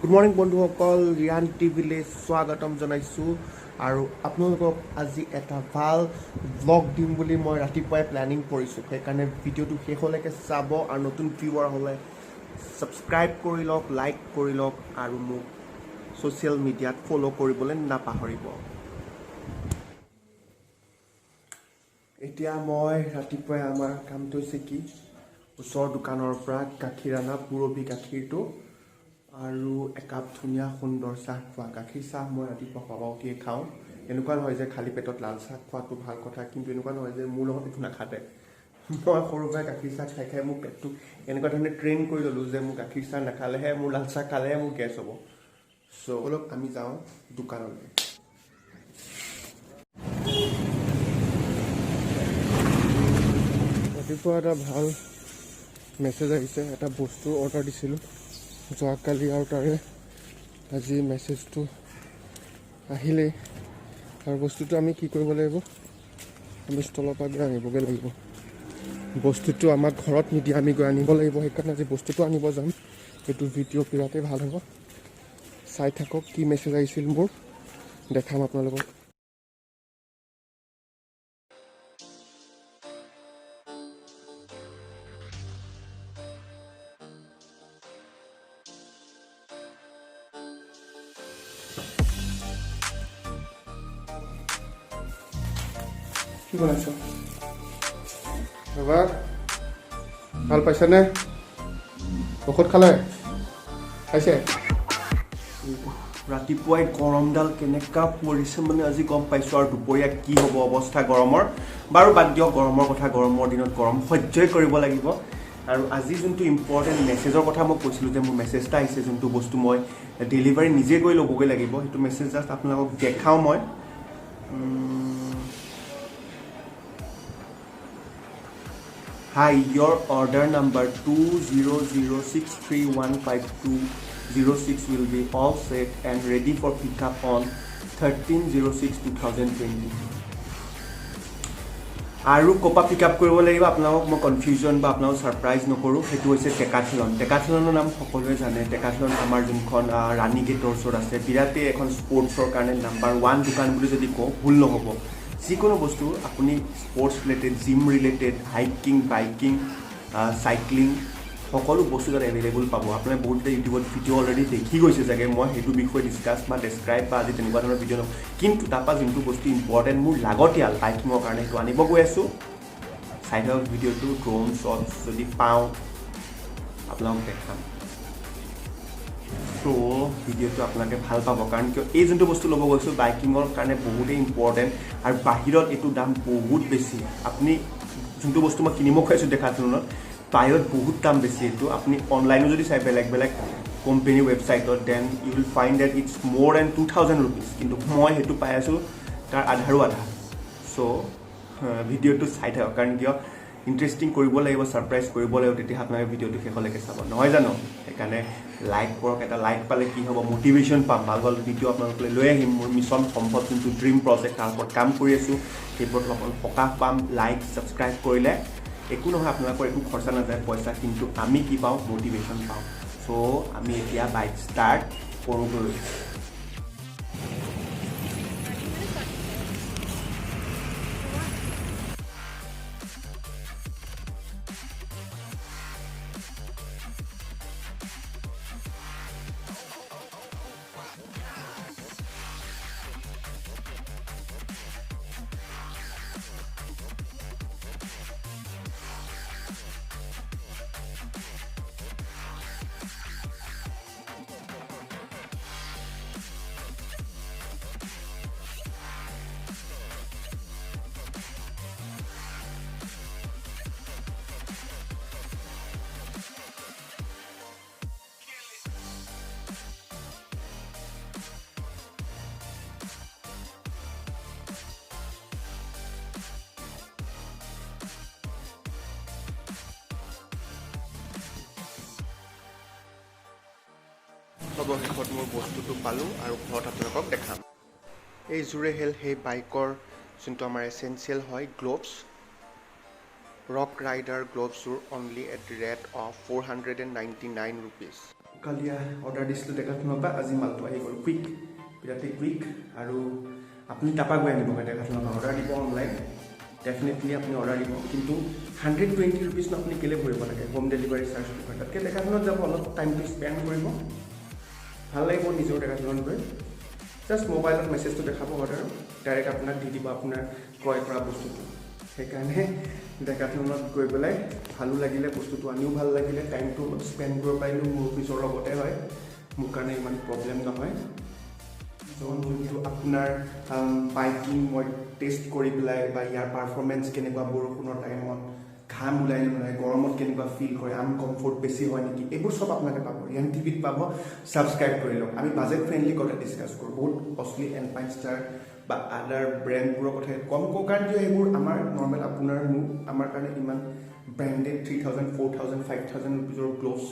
Good morning বন্ধুসকল, ৰিয়ান টিভিলৈ স্বাগতম জনাইছোঁ আৰু আপোনালোকক আজি এটা ভাল ব্লগ দিম বুলি মই ৰাতিপুৱাই প্লেনিং কৰিছোঁ। সেইকাৰণে ভিডিঅ'টো শেষলৈকে চাব আৰু নতুন ভিউৱাৰ হ'লে ছাবস্ক্ৰাইব কৰি লওক, লাইক কৰি লওক আৰু মোক ছ'চিয়েল মিডিয়াত ফ'ল' কৰিবলৈ নাপাহৰিব। এতিয়া মই ৰাতিপুৱাই আমাৰ কামটো হৈছে কি, ওচৰৰ দোকানৰ পৰা গাখীৰ অনা, পুৰবী গাখীৰটো আৰু একাপ ধুনীয়া সুন্দৰ চাহ খোৱা। গাখীৰ চাহ মই ৰাতিপুৱা শুৱা উঠিয়ে খাওঁ। এনেকুৱা নহয় যে খালী পেটত লাল চাহ খোৱাটো ভাল কথা, কিন্তু এনেকুৱা নহয় যে মোৰ লগত একো নাখাতে। মই সৰুৰ পৰাই গাখীৰ চাহ খাই খাই মোৰ পেটটো এনেকুৱা ধৰণে ট্ৰেইন কৰি ল'লোঁ যে মোৰ গাখীৰ চাহ নাখালেহে, মোৰ লাল চাহ খালেহে মোৰ গেছ হ'ব। চ' অলপ আমি যাওঁ দোকানলৈ। ৰাতিপুৱা এটা ভাল মেছেজ আহিছে, এটা বস্তু অৰ্ডাৰ দিছিলোঁ যোৱাকালি আৰু তাৰে আজি মেছেজটো আহিলেই। আৰু বস্তুটো আমি কি কৰিব লাগিব, আমি ষ্টলৰ পৰা গৈ আনিবগৈ লাগিব। বস্তুটো আমাক ঘৰত নিদিয়ে, আমি গৈ আনিব লাগিব। সেইকাৰণে আজি বস্তুটো আনিব যাম। এইটো ভিডিঅ' বিৰাটেই ভাল হ'ব, চাই থাকক। কি মেছেজ আহিছিল মোৰ দেখাম আপোনালোকক। কি বনাইছ বাবা? ভাল পাইছেনে? ঔষধ খালে? খাইছে? ৰাতিপুৱাই গৰমডাল কেনেকুৱা পৰিছে মানে আজি গম পাইছোঁ। আৰু দুপৰীয়া কি হ'ব অৱস্থা গৰমৰ। বাৰু বাদ দিয়ক গৰমৰ কথা, গৰমৰ দিনত গৰম সহ্যই কৰিব লাগিব। আৰু আজি যোনটো ইম্পৰ্টেণ্ট মেছেজৰ কথা মই কৈছিলোঁ যে মোৰ মেছেজ এটা আহিছে, যোনটো বস্তু মই ডেলিভাৰী নিজে গৈ ল'বগৈ লাগিব, সেইটো মেছেজ জাষ্ট আপোনালোকক দেখাওঁ মই। Hi, your order number 20063152006 will be all set and ready for pickup on 13/06/2020. আৰু ক'পা পিকআপ কৰিব লাগিব আপোনালোকক মই কনফিউজন বা আপোনালোকক ছাৰপ্ৰাইজ নকৰোঁ। সেইটো হৈছে ডেকাথলন। ডেকাথলনৰ নাম সকলোৱে জানে। ডেকাথলন আমাৰ যোনখন ৰাণী গেটৰ ওচৰত আছে, বিৰাটেই এখন স্পৰ্টছৰ কাৰণে নাম্বাৰ 1 দোকান বুলি যদি কওঁ ভুল নহ'ব। যিকোনো বস্তু আপুনি sports related, gym related, hiking, biking, cycling, সকলো বস্তু তাত এভেইলেবল পাব। আপোনাৰ বহুতে ইউটিউবত ভিডিঅ' অলৰেডি দেখি গৈছে চাগে। মই সেইটো বিষয়ে ডিছকাছ বা ডেছক্ৰাইব বা আজি তেনেকুৱা ধৰণৰ ভিডিঅ' নকৰোঁ, কিন্তু তাৰপৰা যোনটো বস্তু ইম্পৰ্টেণ্ট মোৰ লাগতিয়াল বাইকিঙৰ কাৰণে, সেইটো আনিব গৈ আছোঁ। চাই থাকক ভিডিঅ'টো। ড্ৰোন শ্বটছ যদি পাওঁ আপোনালোকক দেখাম। ত' ভিডিঅ'টো আপোনালোকে ভাল পাব, কাৰণ কিয় এই যোনটো বস্তু ল'ব গৈছোঁ বাইকিঙৰ কাৰণে বহুতেই ইম্পৰ্টেণ্ট। আৰু বাহিৰত এইটো দাম বহুত বেছি। আপুনি যোনটো বস্তু মই কিনিব খুৱাইছোঁ ডেকাথলনত, বাহিৰত বহুত দাম বেছি। এইটো আপুনি অনলাইনো যদি চাই বেলেগ বেলেগ কোম্পেনীৰ ৱেবছাইটত, then you will find that it's more than 2000 rupees, কিন্তু মই সেইটো পাই আছোঁ তাৰ আধাৰো আধা। চ' ভিডিঅ'টো চাই থাকক, কাৰণ কিয় ইণ্টাৰেষ্টিং কৰিব লাগিব, ছাৰপ্ৰাইজ কৰিব লাগিব, তেতিয়া আপোনালোকে ভিডিঅ'টো শেষলৈকে চাব, নহয় জানো? সেইকাৰণে লাইক কৰক। এটা লাইক পালে কি হ'ব, মটিভেশ্যন পাম, ভাল ভাল ভিডিঅ' আপোনালোকলৈ লৈ আহিম। মোৰ মিছন সম্ভৱ যোনটো ড্ৰিম প্ৰজেক্ট, তাৰ ওপৰত কাম কৰি আছোঁ, সেইবোৰত অকণ সকাহ পাম। লাইক ছাবস্ক্ৰাইব কৰিলে একো নহয়, আপোনালোকৰ একো খৰচা নাযায় পইচা, কিন্তু আমি কি পাওঁ, মটিভেশ্যন পাওঁ। চ' আমি এতিয়া বাইক ষ্টাৰ্ট কৰোঁগৈ। অৱশেষত মোৰ বস্তুটো পালোঁ আৰু ঘৰত আপোনালোকক দেখাম। এইযোৰে হ'ল সেই বাইকৰ যোনটো আমাৰ এচেঞ্চিয়েল হয়, গ্ল'ভছ। ৰক ৰাইডাৰ গ্ল'ভছযোৰ only at the rate of 499 rupees। কালি অৰ্ডাৰ দিছিলোঁ ডেকাথলনৰ পৰা আজি মালটো আহি গ'ল কুইক বিৰাটেই কুইক আৰু আপুনি তাৰপৰা গৈ আনিব ডেকাথলনৰ পৰা অৰ্ডাৰ দিব অনলাইন ডেফিনেটলি আপুনি অৰ্ডাৰ দিব কিন্তু 120 rupees আপুনি কেলে ভৰিব লাগে হোম ডেলিভাৰী চাৰ্জ দিব তাতকৈ ডেকাথলনত যাব অলপ টাইমটো স্পেণ্ড কৰিব ভাল লাগিব নিজৰ ডেকাথলনত গৈ জাষ্ট মোবাইলত মেছেজটো দেখাব অৰ্ডাৰ ডাইৰেক্ট আপোনাক দি দিব আপোনাৰ ক্ৰয় কৰা বস্তুটো সেইকাৰণে ডেকাথলনত গৈ পেলাই ভালো লাগিলে বস্তুটো আনিও ভাল লাগিলে টাইমটো অলপ স্পেণ্ড কৰিব পাৰিলোঁ মোৰ অফিচৰ লগতে হয় মোৰ কাৰণে ইমান প্ৰব্লেম নহয় যোনটো আপোনাৰ বাইকিং মই টেষ্ট কৰি পেলাই বা ইয়াৰ পাৰফৰ্মেঞ্চ কেনেকুৱা বৰষুণৰ টাইমত ঘাম ওলাই নোলায় গৰমত কেনেকুৱা ফিল কৰে আনকমফৰ্ট বেছি হয় নেকি এইবোৰ চব আপোনালোকে পাব ৰিয়ান টিভিত পাব ছাবস্ক্ৰাইব কৰি লওক আমি বাজেট ফ্ৰেণ্ডলি কথা ডিছকাছ কৰোঁ বহুত কষ্টলি এলপাইন ষ্টাৰ বা আদাৰ ব্ৰেণ্ডবোৰৰ কথা কম কওঁ কাৰণ কিয় এইবোৰ আমাৰ নৰ্মেল আপোনাৰ মোৰ আমাৰ কাৰণে ইমান ব্ৰেণ্ডেড 3000 4000 5000 ৰুপিজৰ গ্ল'ভছ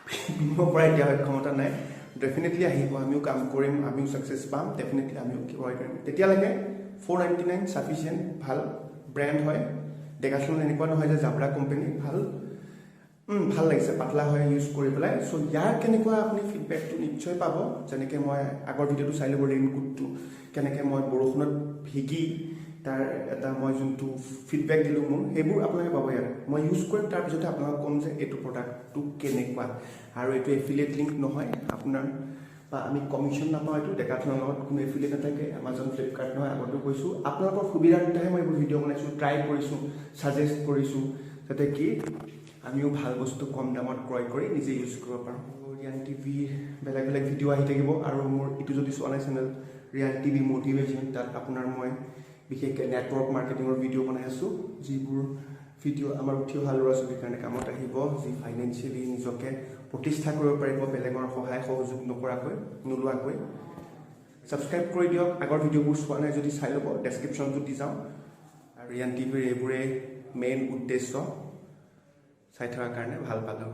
কিনিব পৰা এতিয়া ক্ষমতা নাই ডেফিনেটলি আহিব আমিও কাম কৰিম আমিও ছাকচেছ পাম ডেফিনেটলি আমিও ক্ৰয় কৰিম তেতিয়ালৈকে 499 ছাফিচিয়েণ্ট ভাল ব্ৰেণ্ড হয় ডেকাথলন এনেকুৱা নহয় যে জাবৰা কোম্পানী ভাল লাগিছে পাতলা হয় ইউজ কৰি পেলাই চ' ইয়াৰ কেনেকুৱা আপুনি ফিডবেকটো নিশ্চয় পাব যেনেকৈ মই আগৰ ভিডিঅ'টো চাই ল'ব ৰেইনকোটটো কেনেকৈ মই বৰষুণত ভিগি তাৰ এটা মই যোনটো ফিডবেক দিলোঁ মোৰ সেইবোৰ আপোনালোকে পাব ইয়াত মই ইউজ কৰিম তাৰপিছতে আপোনালোকক ক'ম যে এইটো প্ৰডাক্টটো কেনেকুৱা আৰু এইটো এফিলিয়েট লিংক নহয় আপোনাৰ বা আমি কমিশ্যন নাপাওঁ এইটো ডেকাথলনৰ লগত কোনো এফিলিয়েট নাথাকে এমাজন ফ্লিপকাৰ্ট নহয় আগতেও কৈছোঁ আপোনালোকৰ সুবিধাৰ্থেহে মই এইবোৰ ভিডিঅ' বনাইছোঁ ট্ৰাই কৰিছোঁ ছাজেষ্ট কৰিছোঁ যাতে কি আমিও ভাল বস্তু কম দামত ক্ৰয় কৰি নিজে ইউজ কৰিব পাৰোঁ ৰিয়ান টিভিৰ বেলেগ বেলেগ ভিডিঅ' আহি থাকিব আৰু মোৰ এইটো যদি চোৱা নাই চেনেল ৰিয়ান টিভি মটিভেশ্যন তাত আপোনাৰ মই বিশেষকৈ নেটৱৰ্ক মাৰ্কেটিঙৰ ভিডিঅ' বনাই আছোঁ যিবোৰ ভিডিঅ' আমাৰ উঠি অহা ল'ৰা ছোৱালীৰ কাৰণে কামত আহিব যি ফাইনেন্সিয়েলি নিজকে প্ৰতিষ্ঠা কৰিব পাৰিব বেলেগৰ সহায় সহযোগ নোলোৱাকৈ ছাবস্ক্ৰাইব কৰি দিয়ক আগৰ ভিডিঅ'বোৰ চোৱা নাই যদি চাই ল'ব ডেছক্ৰিপশ্যনটো দি যাওঁ আৰু ৰিয়ান টিভিৰ এইবোৰেই মেইন উদ্দেশ্য চাই থকাৰ কাৰণে ভাল পালোঁ